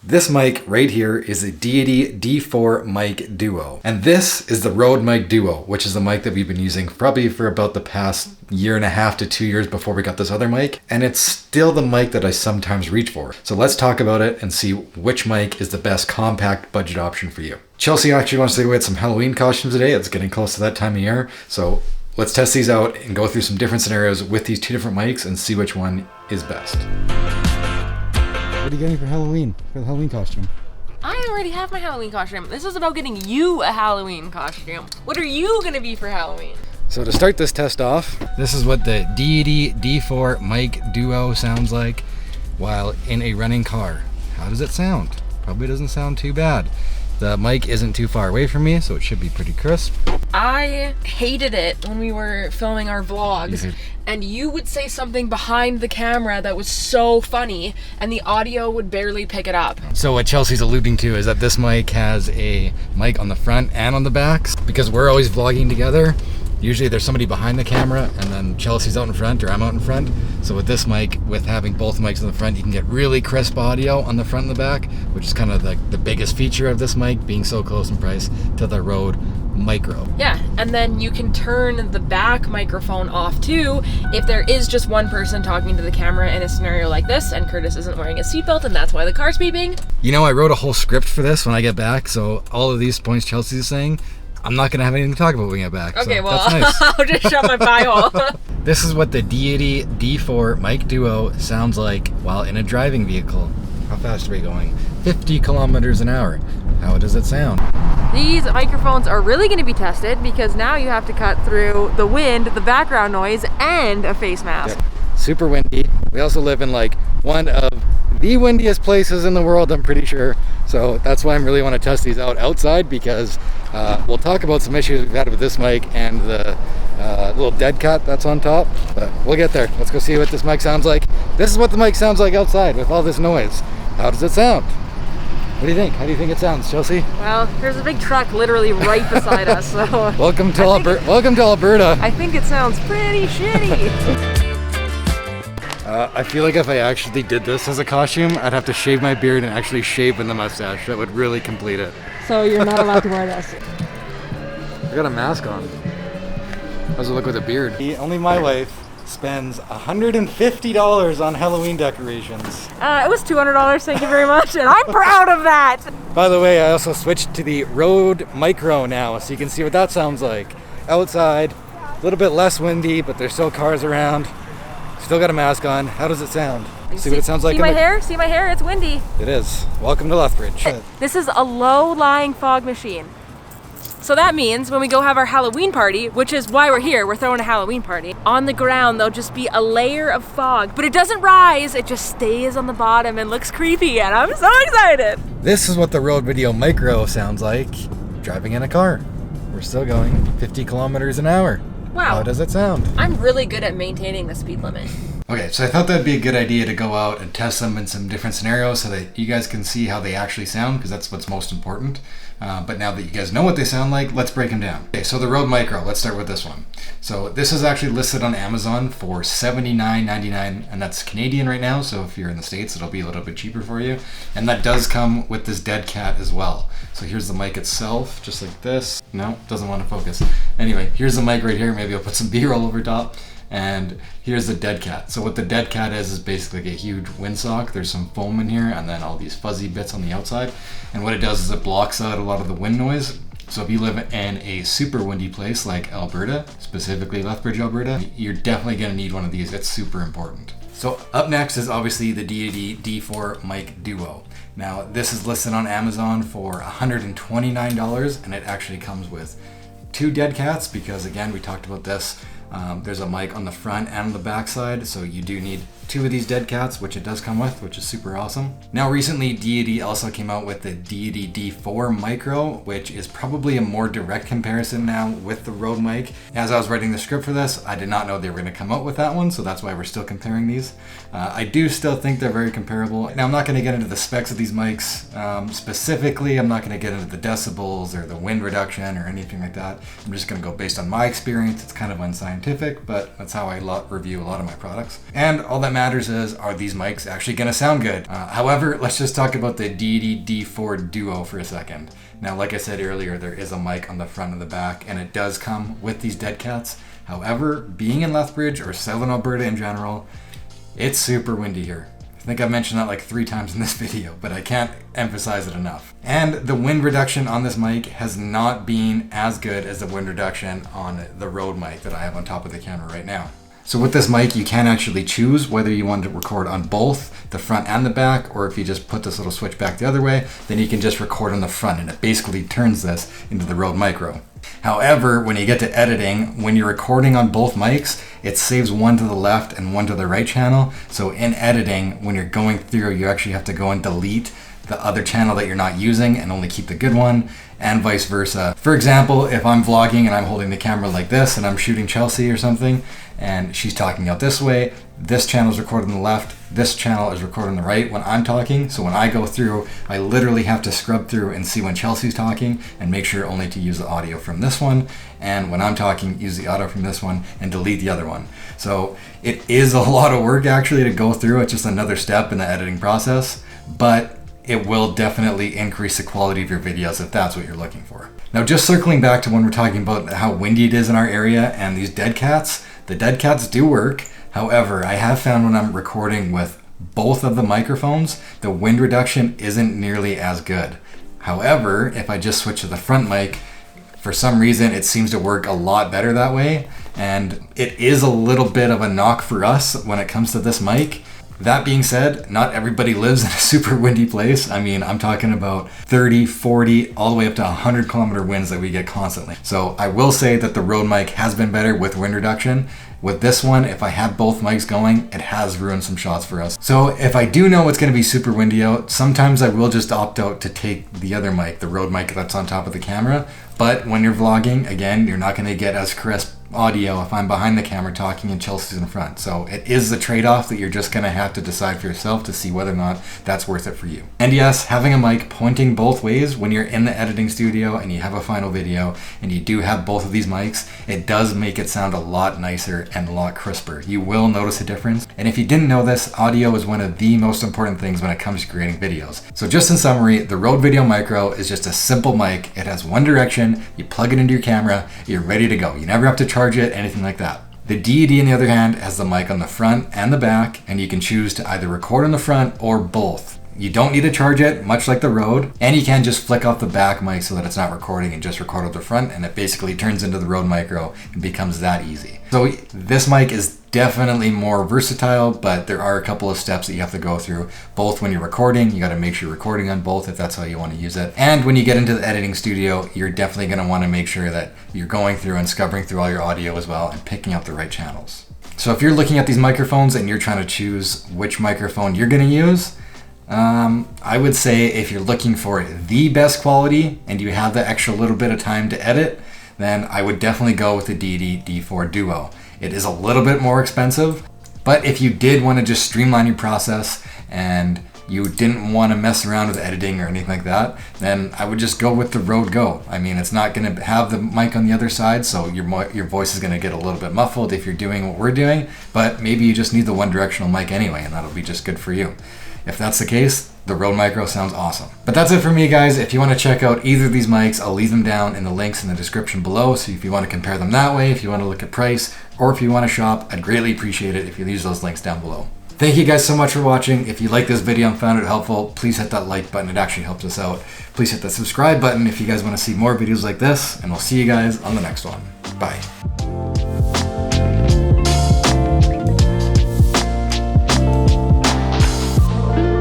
This mic right here is a Deity D4 mic duo. And this is the Rode Mic Duo, which is the mic that we've been using probably for about the past 1.5 to 2 years before we got this other mic. And it's still the mic that I sometimes reach for. So let's talk about it and see which mic is the best compact budget option for you. Chelsey actually wants to go get some Halloween costumes today. It's getting close to that time of year. So let's test these out and go through some different scenarios with these two different mics and see which one is best. What are you getting for Halloween, for the Halloween costume? I already have my Halloween costume. This is about getting you a Halloween costume. What are you gonna be for Halloween? So to start this test off, this is what the Deity D4 mic duo sounds like while in a running car. How does it sound? Probably doesn't sound too bad. The mic isn't too far away from me, so it should be pretty crisp. I hated it when we were filming our vlogs, and you would say something behind the camera that was so funny, and the audio would barely pick it up. So what Chelsey's alluding to is that this mic has a mic on the front and on the backs. Because we're always vlogging together, usually there's somebody behind the camera, and then Chelsea's out in front, or I'm out in front. So with this mic, with having both mics in the front, you can get really crisp audio on the front and the back, which is kind of the biggest feature of this mic, being so close in price to the Rode Micro. Yeah, and then you can turn the back microphone off too if there is just one person talking to the camera in a scenario like this, and Kurtis isn't wearing a seatbelt, and that's why the car's beeping. You know, I wrote a whole script for this when I get back, so all of these points Chelsea's saying, I'm not going to have anything to talk about when I get back. Okay, so well, that's nice. I'll just shut my pie hole. This is what the Deity D4 mic duo sounds like while in a driving vehicle. How fast are we going? 50 kilometers an hour. How does it sound? These microphones are really going to be tested because now you have to cut through the wind, the background noise, and a face mask. Yep. Super windy. We also live in like one of the windiest places in the world, I'm pretty sure. So that's why I really want to test these out outside, because we'll talk about some issues we've had with this mic and the little dead cat that's on top, but we'll get there. Let's go see what this mic sounds like. This is what the mic sounds like outside with all this noise. How does it sound? What do you think? How do you think it sounds, Chelsey? Well, there's a big truck literally right beside us, so... Welcome to Alberta. I think it sounds pretty shitty. I feel like if I actually did this as a costume, I'd have to shave my beard and actually shave in the mustache. That would really complete it. So you're not allowed to wear this. I got a mask on. How does it look with a beard? Only my wife spends $150 on Halloween decorations. It was $200, thank you very much, and I'm proud of that! By the way, I also switched to the Rode Micro now, so you can see what that sounds like. Outside, a little bit less windy, but there's still cars around. Still got a mask on. How does it sound? See what it sounds like? See my hair? See my hair? It's windy. It is. Welcome to Lethbridge. This is a low-lying fog machine. So that means when we go have our Halloween party, which is why we're here, we're throwing a Halloween party, on the ground there'll just be a layer of fog, but it doesn't rise, it just stays on the bottom and looks creepy, and I'm so excited! This is what the Rode Video Micro sounds like driving in a car. We're still going 50 kilometers an hour. Wow. How does it sound? I'm really good at maintaining the speed limit. Okay, so I thought that'd be a good idea to go out and test them in some different scenarios so that you guys can see how they actually sound, because that's what's most important. But now that you guys know what they sound like, let's break them down. Okay, so the Rode Micro, let's start with this one. So this is actually listed on Amazon for $79.99, and that's Canadian right now, so if you're in the States, it'll be a little bit cheaper for you. And that does come with this dead cat as well. So here's the mic itself, just like this. No, doesn't want to focus. Anyway, here's the mic right here. Maybe I'll put some B-roll over top. And here's the dead cat. So what the dead cat is basically like a huge windsock. There's some foam in here and then all these fuzzy bits on the outside. And what it does is it blocks out a lot of the wind noise. So if you live in a super windy place like Alberta, specifically Lethbridge, Alberta, you're definitely gonna need one of these. It's super important. So up next is obviously the Deity D4 mic duo. Now this is listed on Amazon for $129, and it actually comes with 2 dead cats because, again, we talked about this. There's a mic on the front and the back side, so you do need 2 of these dead cats, which it does come with, which is super awesome. Now recently Deity also came out with the Deity D4 Micro, which is probably a more direct comparison now with the Rode mic. As I was writing the script for this, I did not know they were going to come out with that one, so that's why we're still comparing these. I do still think they're very comparable. Now I'm not going to get into the specs of these mics specifically. I'm not going to get into the decibels or the wind reduction or anything like that. I'm just going to go based on my experience. It's kind of unscientific, but that's how I review a lot of my products. And all that matters is, are these mics actually gonna sound good? However, let's just talk about the Deity D4 Duo for a second. Now, like I said earlier, there is a mic on the front and the back, and it does come with these dead cats. However, being in Lethbridge or Southern Alberta in general, it's super windy here. I think I've mentioned that like 3 times in this video, but I can't emphasize it enough. And the wind reduction on this mic has not been as good as the wind reduction on the Rode mic that I have on top of the camera right now. So with this mic, you can actually choose whether you want to record on both the front and the back, or if you just put this little switch back the other way, then you can just record on the front, and it basically turns this into the Rode Micro. However, when you get to editing, when you're recording on both mics, it saves one to the left and one to the right channel. So in editing, when you're going through, you actually have to go and delete the other channel that you're not using and only keep the good one, and vice versa. For example, if I'm vlogging and I'm holding the camera like this and I'm shooting Chelsey or something, and she's talking out this way, this channel is recorded on the left, this channel is recorded on the right when I'm talking. So when I go through, I literally have to scrub through and see when Chelsey's talking and make sure only to use the audio from this one. And when I'm talking, use the audio from this one and delete the other one. So it is a lot of work actually to go through. It's just another step in the editing process, but it will definitely increase the quality of your videos if that's what you're looking for. Now, just circling back to when we're talking about how windy it is in our area and these dead cats, the dead cats do work. However, I have found when I'm recording with both of the microphones, the wind reduction isn't nearly as good. However, if I just switch to the front mic, for some reason, it seems to work a lot better that way. And it is a little bit of a knock for us when it comes to this mic. That being said, not everybody lives in a super windy place. I mean, I'm talking about 30, 40, all the way up to 100-kilometer winds that we get constantly. So I will say that the Rode mic has been better with wind reduction. With this one, if I had both mics going, it has ruined some shots for us. So if I do know it's gonna be super windy out, sometimes I will just opt out to take the other mic, the Rode mic that's on top of the camera. But when you're vlogging, again, you're not gonna get as crisp audio if I'm behind the camera talking and Chelsea's in front. So it is a trade-off that you're just gonna have to decide for yourself to see whether or not that's worth it for you. And yes, having a mic pointing both ways when you're in the editing studio and you have a final video and you do have both of these mics, it does make it sound a lot nicer and a lot crisper. You will notice a difference. And if you didn't know this, audio is one of the most important things when it comes to creating videos. So just in summary, the Rode Videomicro is just a simple mic. It has one direction, you plug it into your camera, you're ready to go. You never have to charge it, anything like that. The Deity, on the other hand, has the mic on the front and the back, and you can choose to either record on the front or both. You don't need to charge it, much like the Rode, and you can just flick off the back mic so that it's not recording and just record at the front, and it basically turns into the Rode Micro and becomes that easy. So this mic is definitely more versatile, but there are a couple of steps that you have to go through. Both when you're recording, you got to make sure you're recording on both if that's how you want to use it. And when you get into the editing studio, you're definitely going to want to make sure that you're going through and scrubbing through all your audio as well and picking up the right channels. So if you're looking at these microphones and you're trying to choose which microphone you're going to use, I would say if you're looking for the best quality and you have the extra little bit of time to edit, then I would definitely go with the Deity D4 Duo. It is a little bit more expensive, but if you did want to just streamline your process and you didn't want to mess around with editing or anything like that, then I would just go with the Rode Go. I mean, it's not going to have the mic on the other side, so your voice is going to get a little bit muffled if you're doing what we're doing, but maybe you just need the one directional mic anyway, and that'll be just good for you. If that's the case, the Rode Micro sounds awesome. But that's it for me, guys. If you want to check out either of these mics, I'll leave them down in the links in the description below. So if you want to compare them that way, if you want to look at price, or if you want to shop, I'd greatly appreciate it if you use those links down below. Thank you guys so much for watching. If you like this video and found it helpful, please hit that like button. It actually helps us out. Please hit that subscribe button if you guys want to see more videos like this, and we'll see you guys on the next one. Bye.